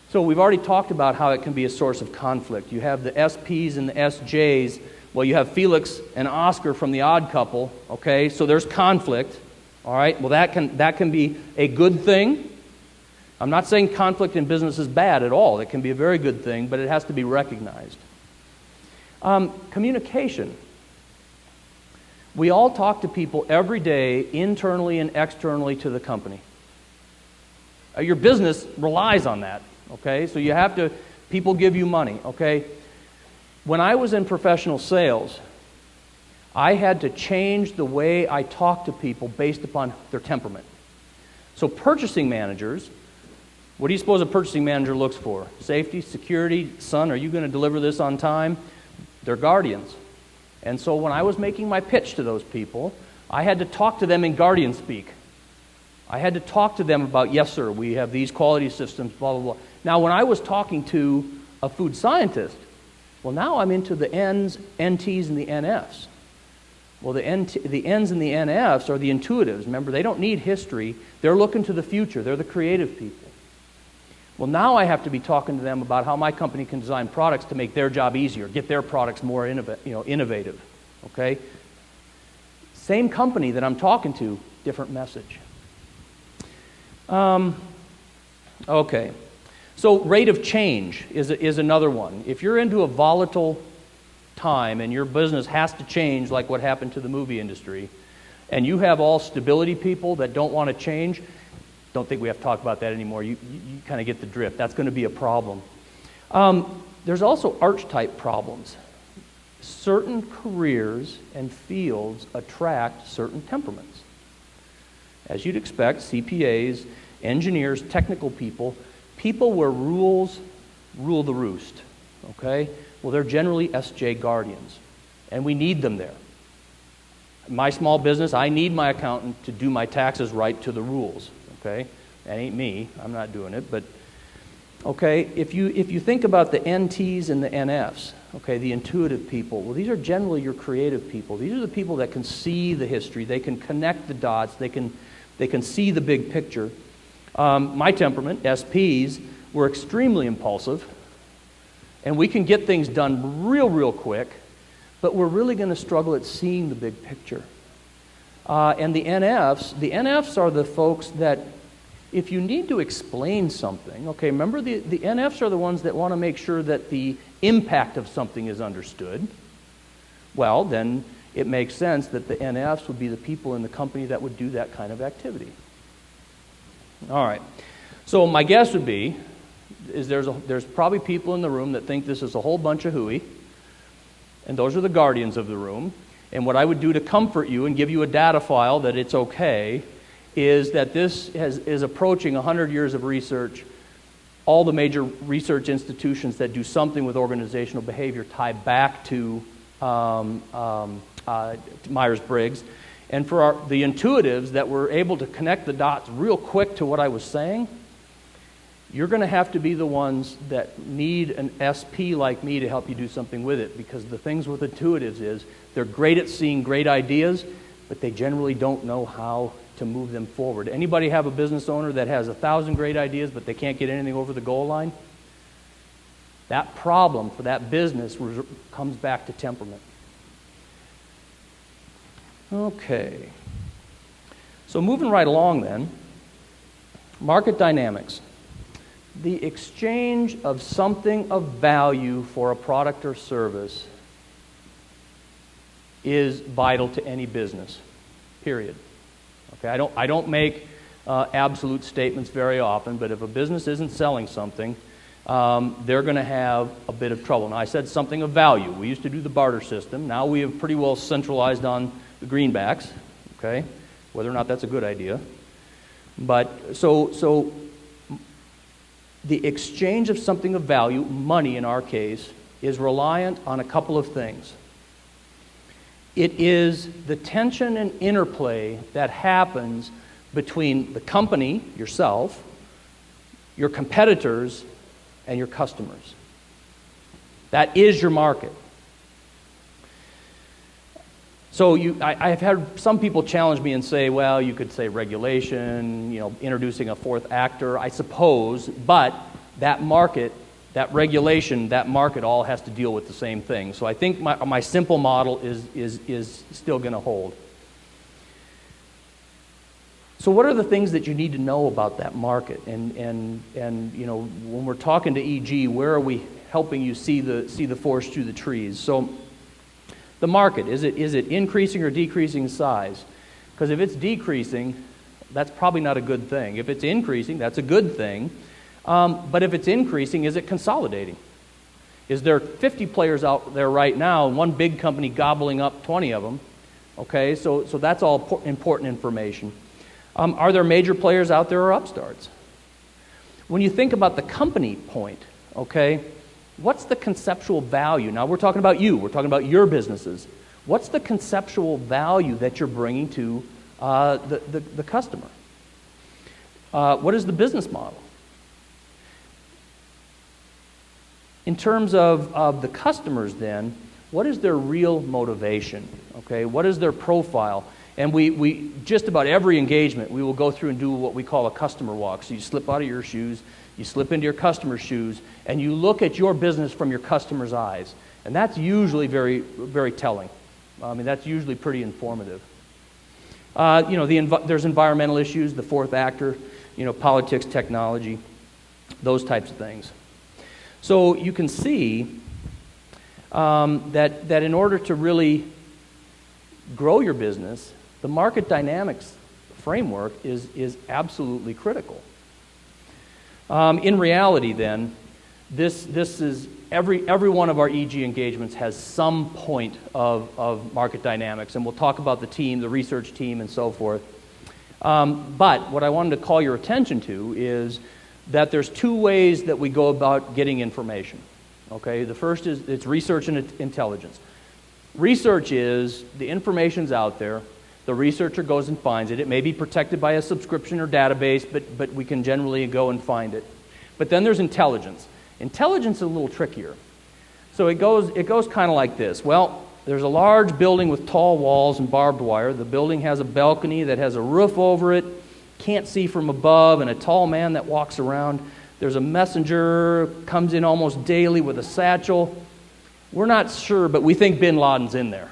So we've already talked about how it can be a source of conflict. You have the SPs and the SJs. Well, you have Felix and Oscar from The Odd Couple, okay? So there's conflict, all right? Well, that can be a good thing. I'm not saying conflict in business is bad at all. It can be a very good thing, but it has to be recognized. Communication. We all talk to people every day, internally and externally to the company. Your business relies on that, okay? So you have to, people give you money, okay? When I was in professional sales, I had to change the way I talk to people based upon their temperament. So purchasing managers, what do you suppose a purchasing manager looks for? Safety, security, son, are you going to deliver this on time? They're guardians. And so when I was making my pitch to those people, I had to talk to them in guardian speak. I had to talk to them about, yes, sir, we have these quality systems, blah, blah, blah. Now, when I was talking to a food scientist, well, now I'm into the N's, NTs, and the NFs. Well, the N's and the NFs are the intuitives. Remember, they don't need history. They're looking to the future. They're the creative people. Well, now I have to be talking to them about how my company can design products to make their job easier, get their products more innovative. Okay? Same company that I'm talking to, different message. Okay. So rate of change is another one. If you're into a volatile time and your business has to change like what happened to the movie industry, and you have all stability people that don't want to change, don't think we have to talk about that anymore. You kind of get the drift. That's going to be a problem. There's also archetype problems. Certain careers and fields attract certain temperaments. As you'd expect, CPAs, engineers, technical people where rules rule the roost. Okay? Well, they're generally SJ guardians, and we need them there. My small business, I need my accountant to do my taxes right to the rules. Okay, that ain't me. I'm not doing it. But okay, if you think about the NTs and the NFs, okay, the intuitive people. Well, these are generally your creative people. These are the people that can see the history. They can connect the dots. They can see the big picture. My temperament, SPs, we're extremely impulsive, and we can get things done real quick. But we're really going to struggle at seeing the big picture. And the NFs are the folks that, if you need to explain something, okay, remember the NFs are the ones that want to make sure that the impact of something is understood. Well, then it makes sense that the NFs would be the people in the company that would do that kind of activity. All right. So my guess would be, is there's probably people in the room that think this is a whole bunch of hooey, and those are the guardians of the room. And what I would do to comfort you and give you a data file that it's okay is that this is approaching 100 years of research. All the major research institutions that do something with organizational behavior tie back to Myers-Briggs. And for the intuitives that were able to connect the dots real quick to what I was saying, you're going to have to be the ones that need an SP like me to help you do something with it, because the things with intuitives is they're great at seeing great ideas, but they generally don't know how to move them forward. Anybody have a business owner that has 1,000 great ideas, but they can't get anything over the goal line? That problem for that business comes back to temperament. Okay. So moving right along then, market dynamics. The exchange of something of value for a product or service is vital to any business, period. Okay, I don't make absolute statements very often, but if a business isn't selling something, they're going to have a bit of trouble. Now, I said something of value. We used to do the barter system. Now we have pretty well centralized on the greenbacks, okay, whether or not that's a good idea. But so the exchange of something of value, money in our case, is reliant on a couple of things. It is the tension and interplay that happens between the company, yourself, your competitors, and your customers. That is your market. So I've had some people challenge me and say, well, you could say regulation, introducing a fourth actor, I suppose, but that market, that regulation, that market all has to deal with the same thing. So I think my simple model is still going to hold. So what are the things that you need to know about that market? And when we're talking to EG, where are we helping you see the forest through the trees? So the market, is it increasing or decreasing in size? Because if it's decreasing, that's probably not a good thing. If it's increasing, that's a good thing. But if it's increasing, is it consolidating? Is there 50 players out there right now and one big company gobbling up 20 of them? Okay, so that's all important information. Are there major players out there or upstarts? When you think about the company point, okay, what's the conceptual value? Now we're talking about you. We're talking about your businesses. What's the conceptual value that you're bringing to the customer? What is the business model? In terms of the customers then, what is their real motivation? Okay, what is their profile? And we just about every engagement, we will go through and do what we call a customer walk. So you slip out of your shoes, you slip into your customer's shoes, and you look at your business from your customer's eyes. And that's usually very, very telling. I mean, that's usually pretty informative. There's environmental issues, the fourth actor, politics, technology, those types of things. So you can see that in order to really grow your business, the market dynamics framework is absolutely critical. In reality, then, this is every one of our EG engagements has some point of market dynamics, and we'll talk about the team, the research team, and so forth. But what I wanted to call your attention to is that there's two ways that we go about getting information. Okay, the first is it's research and intelligence. Research is the information's out there. The researcher goes and finds it. It may be protected by a subscription or database, but we can generally go and find it. But then there's intelligence. Intelligence is a little trickier. So it goes kind of like this. Well, there's a large building with tall walls and barbed wire. The building has a balcony that has a roof over it, can't see from above, and a tall man that walks around. There's a messenger, comes in almost daily with a satchel. We're not sure, but we think bin Laden's in there.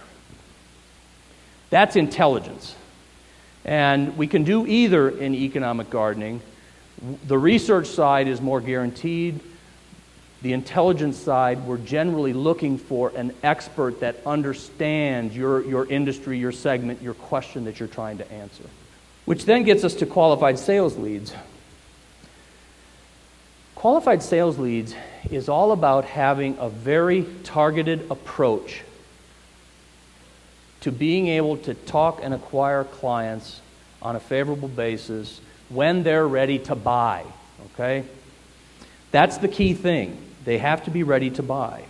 That's intelligence. And we can do either in economic gardening. The research side is more guaranteed. The intelligence side, we're generally looking for an expert that understands your industry, your segment, your question that you're trying to answer. Which then gets us to qualified sales leads. Qualified sales leads is all about having a very targeted approach to being able to talk and acquire clients on a favorable basis when they're ready to buy, okay? That's the key thing. They have to be ready to buy.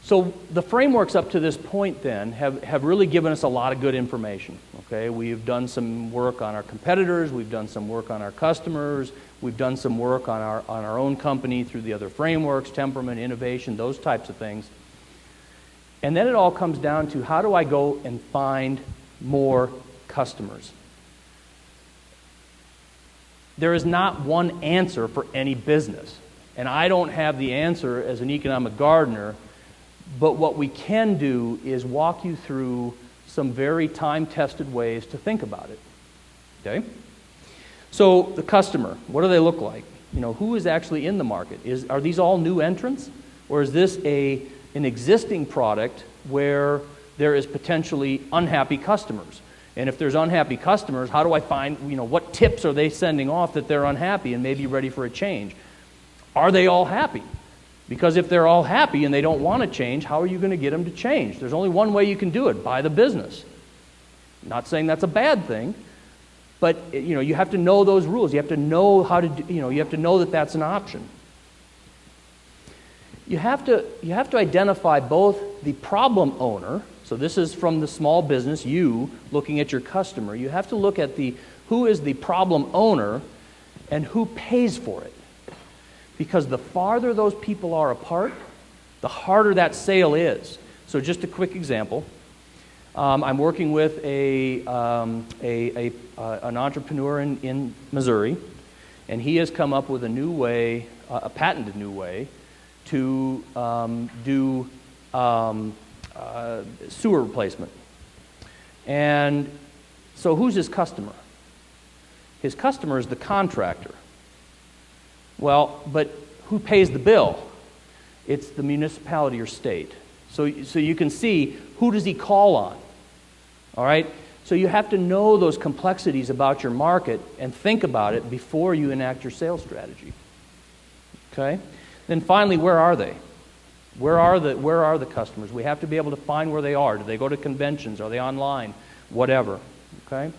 So the frameworks up to this point then have really given us a lot of good information, okay? We've done some work on our competitors, we've done some work on our customers, we've done some work on our own company through the other frameworks, temperament, innovation, those types of things. And then it all comes down to how do I go and find more customers? There is not one answer for any business. And I don't have the answer as an economic gardener, but what we can do is walk you through some very time-tested ways to think about it. Okay? So the customer, what do they look like? You know, who is actually in the market? Are these all new entrants? Or is this an existing product where there is potentially unhappy customers? And if there's unhappy customers, how do I find, you know, what tips are they sending off that they're unhappy and maybe ready for a change? Are they all happy? Because if they're all happy and they don't want to change, how are you going to get them to change? There's only one way you can do it, buy the business. Not saying that's a bad thing, but you know, you have to know those rules. You have to know how to do, you know, you have to know that that's an option. You have to identify both the problem owner, so this is from the small business, you looking at your customer. You have to look at who is the problem owner and who pays for it. Because the farther those people are apart, the harder that sale is. So just a quick example. I'm working with an entrepreneur in Missouri, and he has come up with a new way, a patented new way, to do sewer replacement. And so who's his customer? His customer is the contractor. Well, but who pays the bill? It's the municipality or state. So you can see, who does he call on? All right? So you have to know those complexities about your market and think about it before you enact your sales strategy. Okay? Then finally, where are they? Where are the customers? We have to be able to find where they are. Do they go to conventions? Are they online? Whatever. Okay?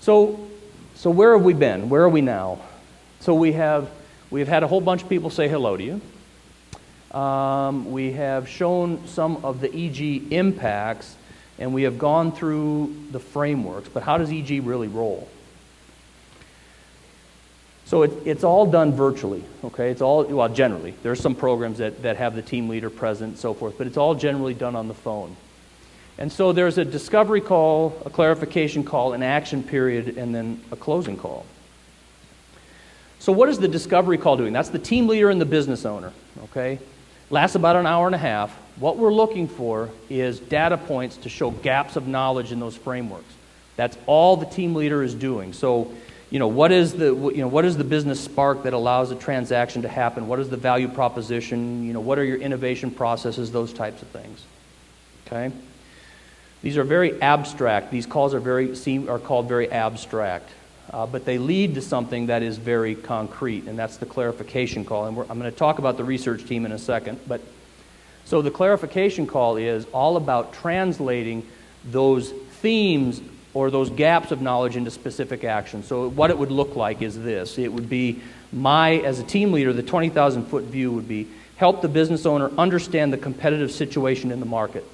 So where have we been? Where are we now? So we've had a whole bunch of people say hello to you. We have shown some of the EG impacts, and we have gone through the frameworks. But how does EG really roll? So it's all done virtually, okay? It's all, well, generally. There's some programs that have the team leader present and so forth, but it's all generally done on the phone. And so there's a discovery call, a clarification call, an action period, and then a closing call. So what is the discovery call doing? That's the team leader and the business owner, okay? Lasts about an hour and a half. What we're looking for is data points to show gaps of knowledge in those frameworks. That's all the team leader is doing. So, what is the business spark that allows a transaction to happen? What is the value proposition? What are your innovation processes? Those types of things. Okay? These are very abstract. These calls are called very abstract. But they lead to something that is very concrete, and that's the clarification call. And I'm going to talk about the research team in a second. So the clarification call is all about translating those themes or those gaps of knowledge into specific action. So what it would look like is this. It would be as a team leader, the 20,000-foot view would be help the business owner understand the competitive situation in the market.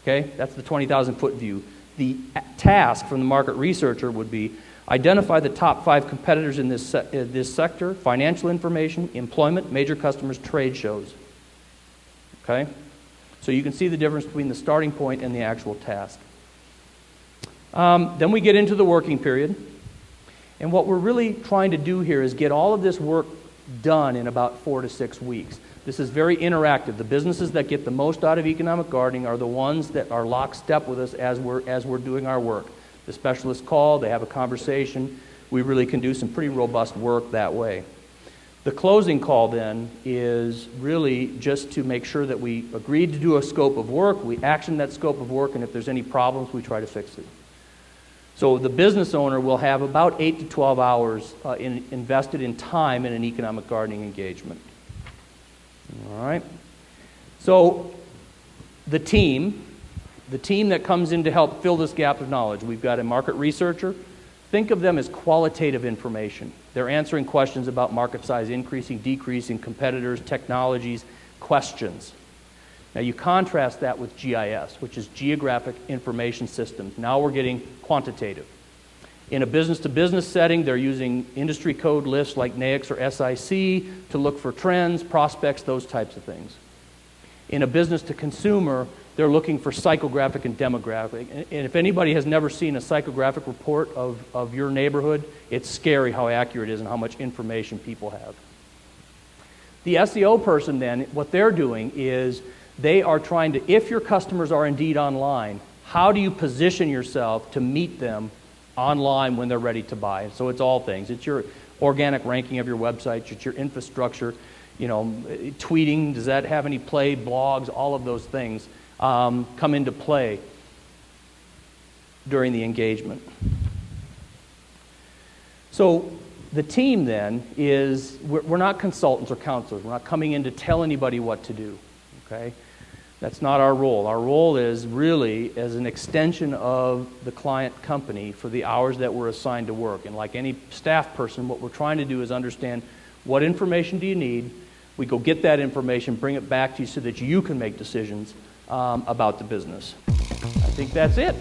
Okay? That's the 20,000-foot view. The task from the market researcher would be identify the top 5 competitors in this sector, financial information, employment, major customers, trade shows. Okay? So you can see the difference between the starting point and the actual task. Then we get into the working period. And what we're really trying to do here is get all of this work done in about 4 to 6 weeks. This is very interactive. The businesses that get the most out of economic gardening are the ones that are lockstep with us as we're doing our work. The specialists call, they have a conversation. We really can do some pretty robust work that way. The closing call then is really just to make sure that we agreed to do a scope of work, we action that scope of work, and if there's any problems, we try to fix it. So the business owner will have about 8 to 12 hours invested in time in an economic gardening engagement. All right. So the team that comes in to help fill this gap of knowledge, we've got a market researcher. Think of them as qualitative information. They're answering questions about market size increasing, decreasing, competitors, technologies, questions. Now you contrast that with GIS, which is Geographic Information Systems. Now we're getting quantitative. In a business-to-business setting, they're using industry code lists like NAICS or SIC to look for trends, prospects, those types of things. In a business-to-consumer, they're looking for psychographic and demographic. And if anybody has never seen a psychographic report of your neighborhood, it's scary how accurate it is and how much information people have. The SEO person then, what they're doing is they are trying to, if your customers are indeed online, how do you position yourself to meet them online when they're ready to buy? So it's all things. It's your organic ranking of your website, it's your infrastructure, tweeting, does that have any play, blogs, all of those things come into play during the engagement. So the team then is, we're not consultants or counselors. We're not coming in to tell anybody what to do, okay? That's not our role. Our role is really as an extension of the client company for the hours that we're assigned to work. And like any staff person, what we're trying to do is understand what information do you need. We go get that information, bring it back to you so that you can make decisions about the business. I think that's it.